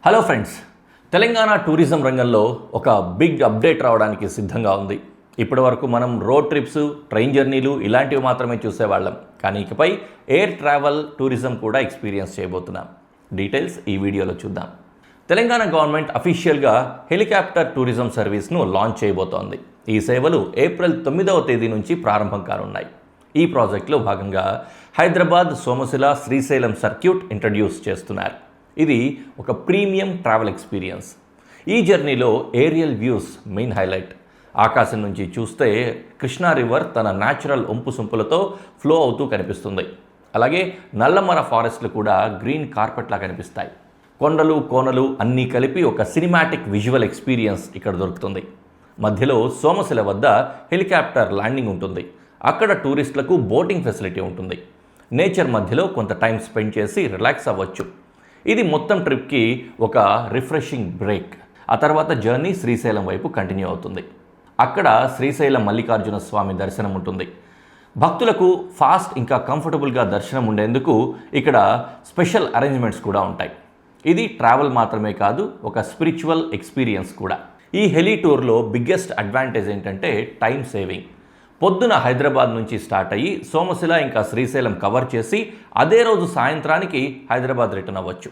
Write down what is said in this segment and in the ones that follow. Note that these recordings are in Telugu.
హలో ఫ్రెండ్స్, తెలంగాణ టూరిజం రంగంలో ఒక బిగ్ అప్డేట్ రావడానికి సిద్ధంగా ఉంది. ఇప్పటి వరకు మనం రోడ్ ట్రిప్స్, ట్రైన్ జర్నీలు ఇలాంటివి మాత్రమే చూసేవాళ్ళం. కానీ ఇకపై ఎయిర్ ట్రావెల్ టూరిజం కూడా ఎక్స్పీరియన్స్ చేయబోతున్నాం. డీటెయిల్స్ ఈ వీడియోలో చూద్దాం. తెలంగాణ గవర్నమెంట్ అఫీషియల్గా హెలికాప్టర్ టూరిజం సర్వీస్ను లాంచ్ చేయబోతోంది. ఈ సేవలు ఏప్రిల్ 9వ తేదీ నుంచి ప్రారంభం కానున్నాయి. ఈ ప్రాజెక్టులో భాగంగా హైదరాబాద్, సోమశిల, శ్రీశైలం సర్క్యూట్ ఇంట్రడ్యూస్ చేస్తున్నారు. ఇది ఒక ప్రీమియం ట్రావెల్ ఎక్స్పీరియన్స్. ఈ జర్నీలో ఏరియల్ వ్యూస్ మెయిన్ హైలైట్. ఆకాశం నుంచి చూస్తే కృష్ణా రివర్ తన న్యాచురల్ ఒంపు సొంపులతో ఫ్లో అవుతూ కనిపిస్తుంది. అలాగే నల్లమర ఫారెస్ట్లు కూడా గ్రీన్ కార్పెట్లా కనిపిస్తాయి. కొండలు, కోనలు అన్నీ కలిపి ఒక సినిమాటిక్ విజువల్ ఎక్స్పీరియన్స్ ఇక్కడ దొరుకుతుంది. మధ్యలో సోమశిల వద్ద హెలికాప్టర్ ల్యాండింగ్ ఉంటుంది. అక్కడ టూరిస్టులకు బోటింగ్ ఫెసిలిటీ ఉంటుంది. నేచర్ మధ్యలో కొంత టైం స్పెండ్ చేసి రిలాక్స్ అవ్వచ్చు. ఇది మొత్తం ట్రిప్కి ఒక రిఫ్రెషింగ్ బ్రేక్. ఆ తర్వాత జర్నీ శ్రీశైలం వైపు కంటిన్యూ అవుతుంది. అక్కడ శ్రీశైలం మల్లికార్జున స్వామి దర్శనం ఉంటుంది. భక్తులకు ఫాస్ట్ ఇంకా కంఫర్టబుల్గా దర్శనం ఉండేందుకు ఇక్కడ స్పెషల్ అరేంజ్మెంట్స్ కూడా ఉంటాయి. ఇది ట్రావెల్ మాత్రమే కాదు, ఒక స్పిరిచువల్ ఎక్స్పీరియన్స్ కూడా. ఈ హెలీ టూర్లో బిగ్గెస్ట్ అడ్వాంటేజ్ ఏంటంటే టైం సేవింగ్. పొద్దున హైదరాబాద్ నుంచి స్టార్ట్ అయ్యి సోమశిల ఇంకా శ్రీశైలం కవర్ చేసి అదే రోజు సాయంత్రానికి హైదరాబాద్ రిటర్న్ అవ్వచ్చు.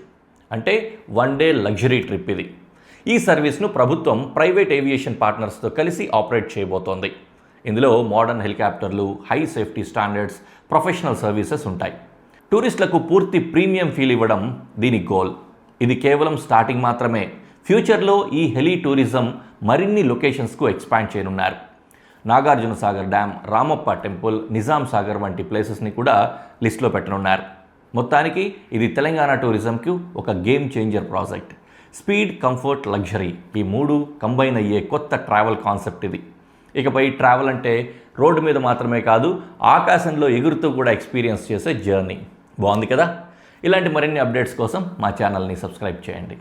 అంటే 1 డే లగ్జరీ ట్రిప్ ఇది. ఈ సర్వీస్ను ప్రభుత్వం ప్రైవేట్ ఏవియేషన్ పార్ట్నర్స్తో కలిసి ఆపరేట్ చేయబోతోంది. ఇందులో మోడర్న్ హెలికాప్టర్లు, high safety standards, professional services ఉంటాయి. టూరిస్టులకు పూర్తి ప్రీమియం ఫీల్ ఇవ్వడం దీని గోల్. ఇది కేవలం స్టార్టింగ్ మాత్రమే. ఫ్యూచర్లో ఈ హెలీ టూరిజం మరిన్ని లొకేషన్స్కు ఎక్స్పాండ్ చేయనున్నారు. నాగార్జున సాగర్ డ్యామ్, రామప్ప టెంపుల్, నిజాం సాగర్ వంటి ప్లేసెస్ని కూడా లిస్ట్లో పెట్టనున్నారు. మొత్తానికి ఇది తెలంగాణ టూరిజంకు ఒక game changer project. Speed, comfort, luxury ఈ మూడు కంబైన్ అయ్యే కొత్త ట్రావెల్ కాన్సెప్ట్ ఇది. ఇకపై ట్రావెల్ అంటే రోడ్డు మీద మాత్రమే కాదు, ఆకాశంలో ఎగురుతూ కూడా ఎక్స్పీరియన్స్ చేసే జర్నీ. బాగుంది కదా? ఇలాంటి మరిన్ని అప్డేట్స్ కోసం మా ఛానల్ని సబ్స్క్రైబ్ చేయండి.